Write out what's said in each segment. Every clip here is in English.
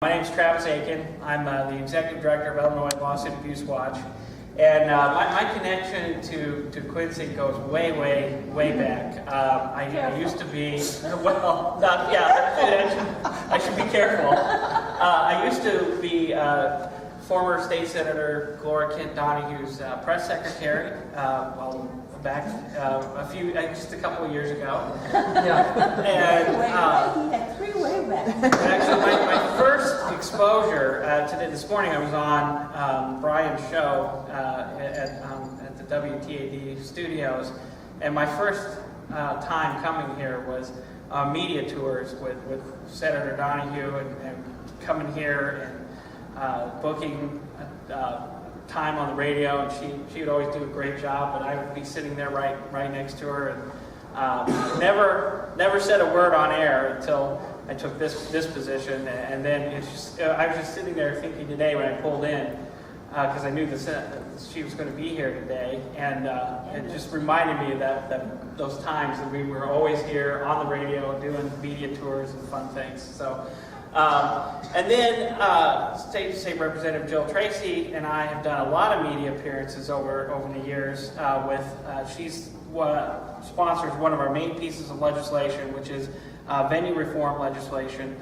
My name is Travis Akin. I'm the Executive Director of Illinois Lawsuit Abuse Watch. And my connection to Quincy goes way back. I used to be, well, not, yeah, I should be careful. I used to be former State Senator Gloria Kent Donahue's press secretary, back just a couple of years ago. Yeah. And he had three-way back. actually, my first exposure this morning, I was on Brian's show at the WTAD studios, and my first time coming here was media tours with Senator Donahue and coming here and booking time on the radio, and she would always do a great job, but I would be sitting there right next to her, and never said a word on air until I took this position, and then I was just sitting there thinking today when I pulled in, because I knew she was going to be here today, and it just reminded me of that those times that we were always here on the radio doing media tours and fun things. So. And then State Representative Jill Tracy and I have done a lot of media appearances over the years. She's sponsors one of our main pieces of legislation, which is venue reform legislation.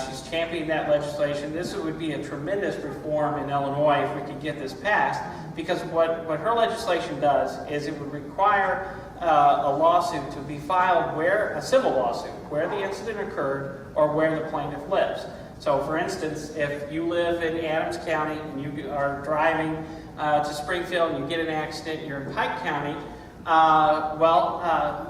She's championing that legislation. This would be a tremendous reform in Illinois if we could get this passed, because what her legislation does is it would require a lawsuit to be filed a civil lawsuit, where the incident occurred or where the plaintiff lives. So for instance, if you live in Adams County and you are driving to Springfield and you get in an accident, you're in Pike County,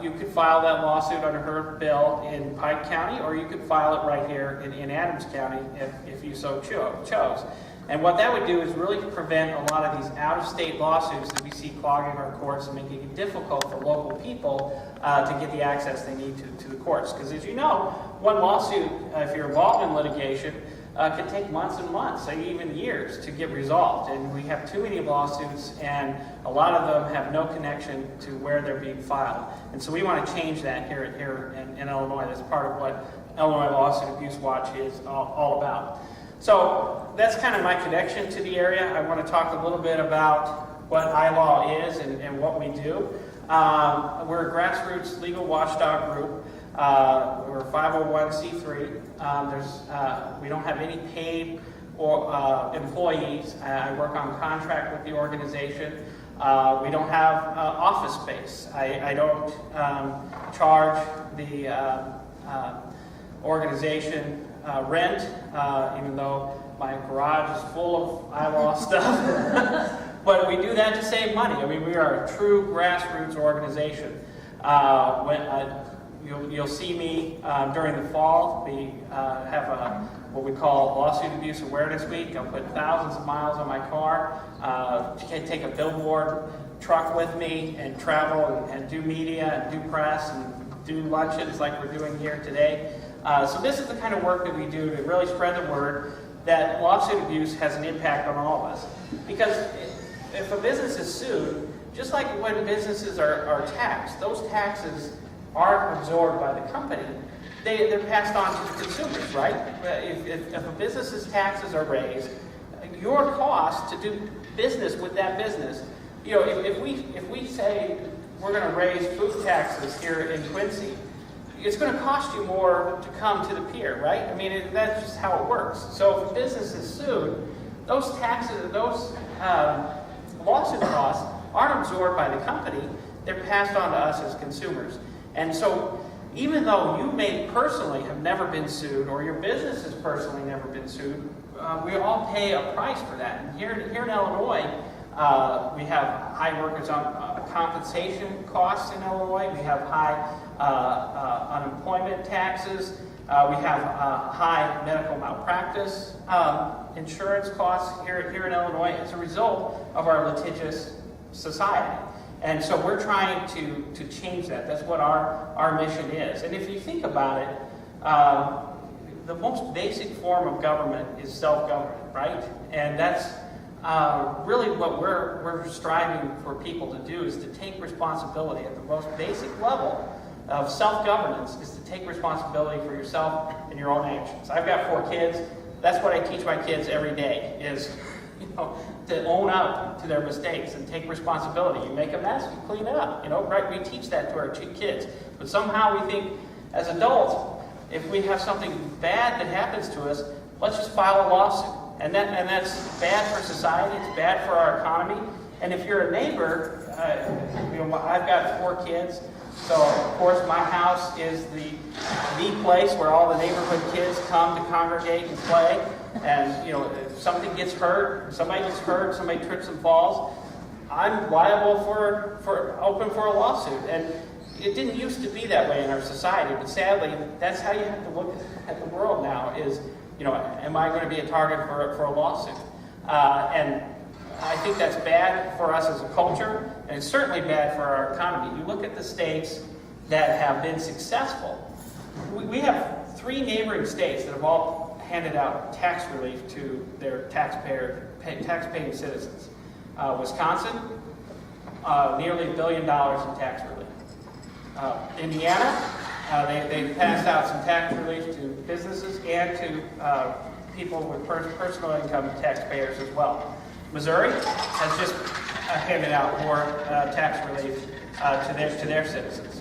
you could file that lawsuit under her bill in Pike County, or you could file it right here in Adams County if you so chose. And what that would do is really prevent a lot of these out-of-state lawsuits that we see clogging our courts and making it difficult for local people to get the access they need to the courts. Because as you know, one lawsuit, if you're involved in litigation, can take months and months, even years, to get resolved. And we have too many lawsuits, and a lot of them have no connection to where they're being filed. And so we want to change that here in Illinois. That's part of what Illinois Lawsuit Abuse Watch is all about. So that's kind of my connection to the area. I want to talk a little bit about what iLaw is and what we do. We're a grassroots legal watchdog group. We're a 501c3. We don't have any paid or employees. I work on contract with the organization. We don't have office space. I don't charge the organization rent, even though my garage is full of iLaw stuff. But we do that to save money. I mean, we are a true grassroots organization. You'll see me during the fall. We have what we call Lawsuit Abuse Awareness Week. I'll put thousands of miles on my car, take a billboard truck with me, and travel and do media and do press and do luncheons like we're doing here today. So this is the kind of work that we do to really spread the word that lawsuit abuse has an impact on all of us. Because if a business is sued, just like when businesses are taxed, those taxes aren't absorbed by the company. They're passed on to the consumers, right? If a business's taxes are raised, your cost to do business with that business, if we say we're going to raise food taxes here in Quincy, it's going to cost you more to come to the pier, right? I mean, that's just how it works. So if a business is sued, those taxes, those lawsuit costs aren't absorbed by the company. They're passed on to us as consumers. And so even though you may personally have never been sued, or your business has personally never been sued, we all pay a price for that. And here in Illinois, we have high workers' compensation costs in Illinois. We have high unemployment taxes. We have high medical malpractice insurance costs here in Illinois as a result of our litigious society. And so we're trying to change that. That's what our mission is. And if you think about it, the most basic form of government is self-government, right? And that's really what we're striving for people to do, is to take responsibility at the most basic level of self-governance, is to take responsibility for yourself and your own actions. I've got 4 kids. That's what I teach my kids every day, is to own up to their mistakes and take responsibility. You make a mess, you clean it up. Right? We teach that to our kids. But somehow we think, as adults, if we have something bad that happens to us, let's just file a lawsuit. And that's bad for society, it's bad for our economy. And if you're a neighbor, I've got 4 kids, so of course my house is the place where all the neighborhood kids come to congregate and play. And if something gets hurt, somebody trips and falls, I'm liable for open for a lawsuit. And it didn't used to be that way in our society, but sadly, that's how you have to look at the world now. Is am I going to be a target for a lawsuit? And I think that's bad for us as a culture, and it's certainly bad for our economy. You look at the states that have been successful. We have 3 neighboring states that have all handed out tax relief to their tax-paying citizens. Wisconsin, nearly $1 billion in tax relief. Indiana, they passed out some tax relief to businesses and to people with personal income taxpayers as well. Missouri has just handed out more tax relief to their citizens.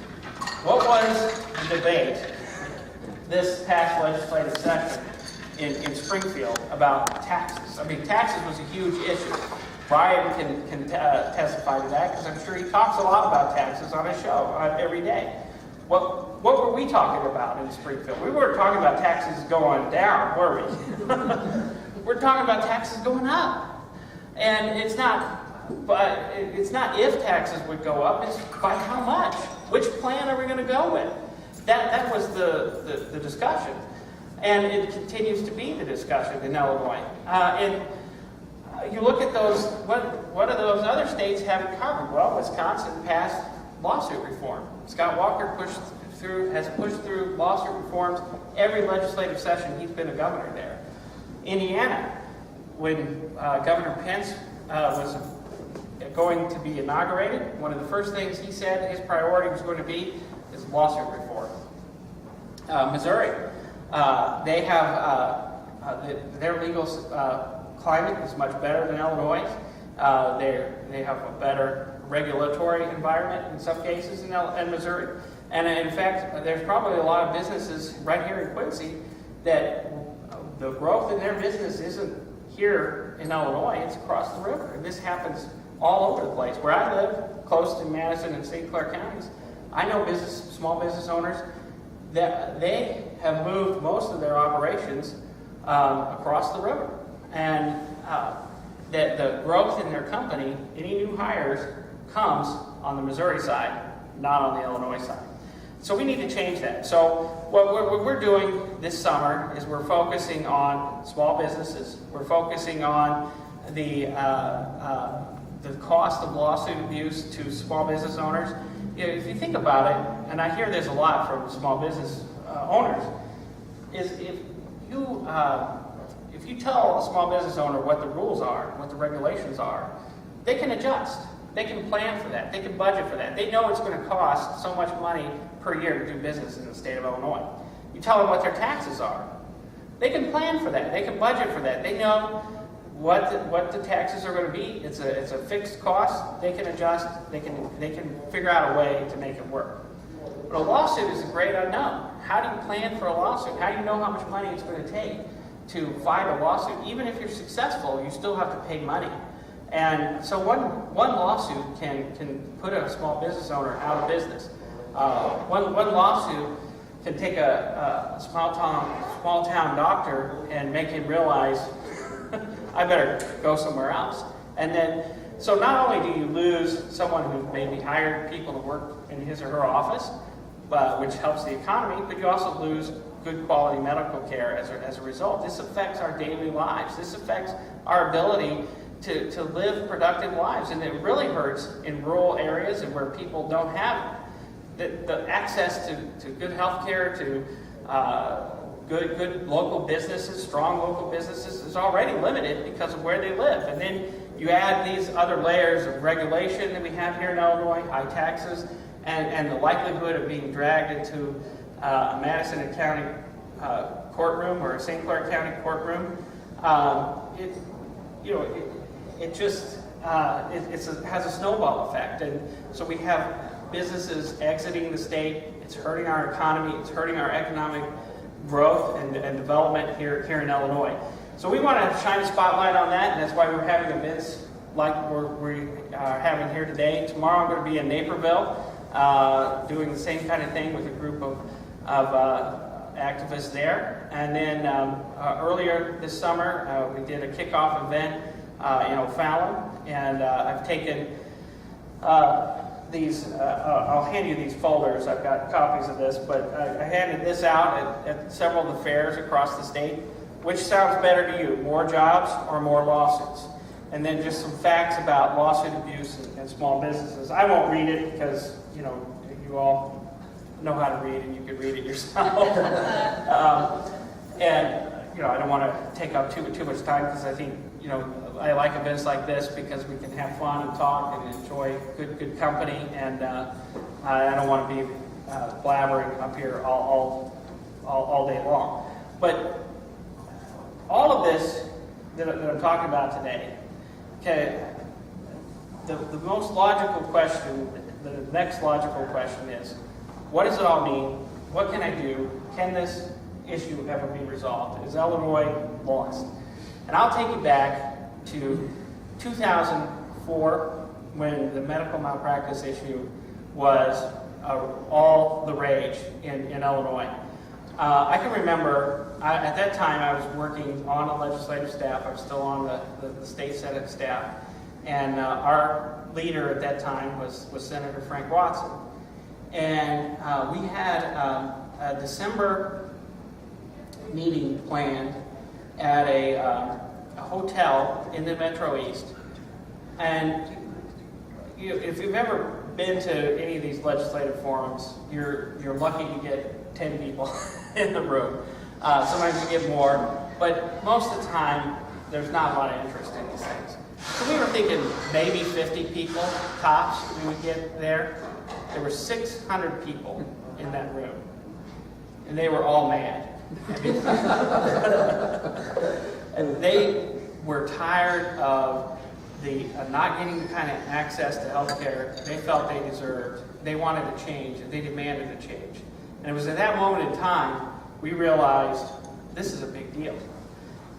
What was the debate this past legislative session in Springfield about taxes? I mean, taxes was a huge issue. Brian can testify to that, because I'm sure he talks a lot about taxes on his show every day. What were we talking about in Springfield? We weren't talking about taxes going down, were we? We're talking about taxes going up. And it's not if taxes would go up, it's by how much. Which plan are we going to go with? That was the discussion. And it continues to be the discussion in Illinois. And you look at those, what do those other states have in common? Well, Wisconsin passed lawsuit reform. Scott Walker has pushed through lawsuit reforms every legislative session he's been a governor there. Indiana, when Governor Pence was going to be inaugurated, one of the first things he said his priority was going to be is lawsuit reform. Missouri, they have their legal climate is much better than Illinois. They have a better regulatory environment in some cases in Missouri. And in fact, there's probably a lot of businesses right here in Quincy that the growth in their business isn't here in Illinois, it's across the river. And this happens all over the place. Where I live, close to Madison and St. Clair counties, I know small business owners that they have moved most of their operations across the river. And that the growth in their company, any new hires, comes on the Missouri side, not on the Illinois side. So we need to change that. So what we're doing this summer is we're focusing on small businesses. We're focusing on the cost of lawsuit abuse to small business owners. If you think about it, and I hear there's a lot from small business owners, is if you tell a small business owner what the rules are, what the regulations are, they can adjust. They can plan for that. They can budget for that. They know it's going to cost so much money per year to do business in the state of Illinois. You tell them what their taxes are. They can plan for that. They can budget for that. They know what the taxes are going to be. It's a fixed cost. They can adjust. They can figure out a way to make it work. But a lawsuit is a great unknown. How do you plan for a lawsuit? How do you know how much money it's going to take to fight a lawsuit? Even if you're successful, you still have to pay money. And so one lawsuit can put a small business owner out of business. One lawsuit can take a small town doctor and make him realize, I better go somewhere else. And then, so not only do you lose someone who maybe hired people to work in his or her office, which helps the economy, but you also lose good quality medical care as a result. This affects our daily lives. This affects our ability to live productive lives. And it really hurts in rural areas and where people don't have the access to good health care, to good local businesses, strong local businesses is already limited because of where they live. And then you add these other layers of regulation that we have here in Illinois, high taxes, and the likelihood of being dragged into a Madison County courtroom or a St. Clair County courtroom, it has a snowball effect. And so we have businesses exiting the state. It's hurting our economy. It's hurting our economic growth and development here in Illinois. So we want to shine a spotlight on that, and that's why we're having events like we are having here today. Tomorrow I'm going to be in Naperville doing the same kind of thing with a group of activists there. And then earlier this summer we did a kickoff event in O'Fallon, and I've taken these, I'll hand you these folders. I've got copies of this, but I handed this out at several of the fairs across the state. Which sounds better to you, more jobs or more lawsuits? And then just some facts about lawsuit abuse and small businesses. I won't read it because, you all know how to read and you can read it yourself. I don't want to take up too much time because I think, I like events like this because we can have fun and talk and enjoy good company, and I don't want to be blabbering up here all day long. But all of this that I'm talking about today, okay, the most logical question, the next logical question is, what does it all mean? What can I do? Can this issue ever be resolved? Is Illinois lost? And I'll take you back to 2004 when the medical malpractice issue was all the rage in Illinois. I can remember, at that time I was working on a legislative staff. I was still on the state Senate staff. And our leader at that time was Senator Frank Watson. And we had a December meeting planned at a hotel in the Metro East. And if you've ever been to any of these legislative forums, you're lucky to get 10 people in the room. Sometimes you get more, but most of the time, there's not a lot of interest in these things. So we were thinking maybe 50 people, tops, we would get there. There were 600 people in that room, and they were all mad. And they were tired of the not getting the kind of access to health care they felt they deserved. They wanted a change, and they demanded a change. And it was at that moment in time we realized this is a big deal.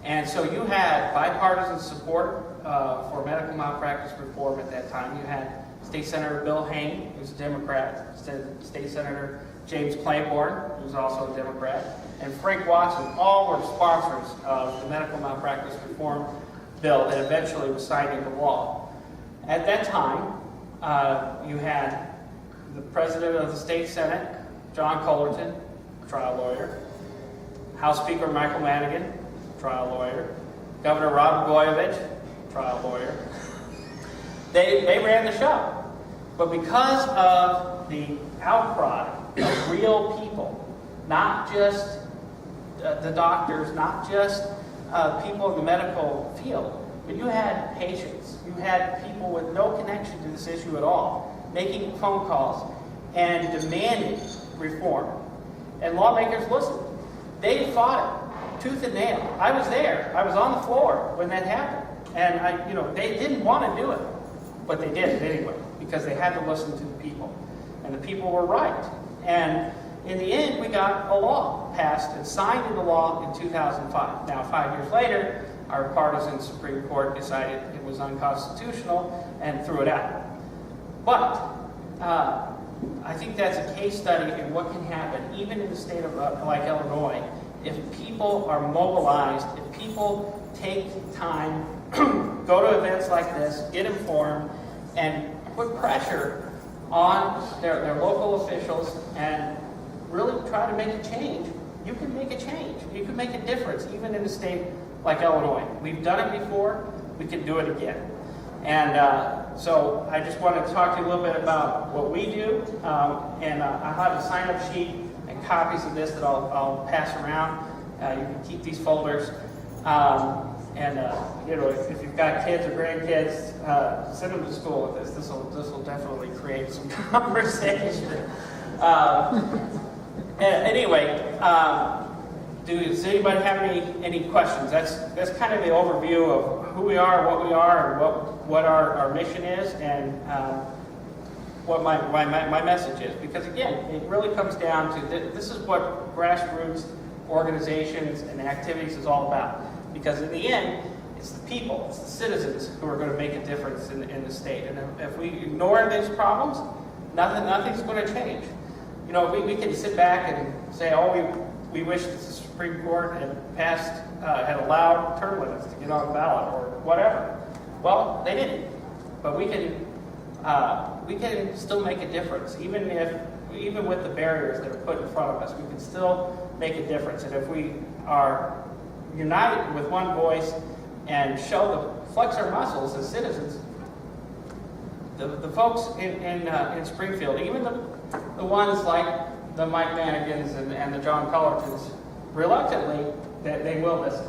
And so you had bipartisan support for medical malpractice reform at that time. You had State Senator Bill Hayne, who's a Democrat, State Senator James Claiborne, who's also a Democrat, and Frank Watson. All were sponsors of the medical malpractice reform bill that eventually was signed into law. At that time, you had the President of the State Senate, John Cullerton, trial lawyer, House Speaker Michael Madigan, trial lawyer, Governor Rod Blagojevich, trial lawyer. They ran the show. But because of the outcry of real people, not just the doctors, not just people in the medical field, but you had patients, you had people with no connection to this issue at all, making phone calls and demanding reform. And lawmakers listened. They fought it tooth and nail. I was there. I was on the floor when that happened. And they didn't want to do it, but they did it anyway, because they had to listen to the people. And the people were right. And in the end, we got a law passed and signed into law in 2005. Now, 5 years later, our partisan Supreme Court decided it was unconstitutional and threw it out. But I think that's a case study in what can happen, even in a state of like Illinois, if people are mobilized, if people take time, go to events like this, get informed, and put pressure on their local officials and really try to make a change. You can make a change. You can make a difference, even in a state like Illinois. We've done it before. We can do it again. And so I just wanted to talk to you a little bit about what we do. And I have a sign-up sheet and copies of this that I'll pass around. You can keep these folders. If you've got kids or grandkids, send them to school with this. This will definitely create some conversation. Anyway, Does anybody have any questions? That's kind of the overview of who we are, and what our mission is, and what my message is. Because again, it really comes down to this is what grassroots organizations and activities is all about. Because in the end, it's the people, it's the citizens who are going to make a difference in the state. And if we ignore these problems, nothing's going to change. You know, we can sit back and say, oh, we wish the Supreme Court had allowed term limits to get on the ballot or whatever. Well, they didn't. But we can still make a difference, even with the barriers that are put in front of us. We can still make a difference. And if we are united with one voice and flex our muscles as citizens, the folks in Springfield, even the ones like the Mike Manigans and the John Cullertons, reluctantly, they will listen.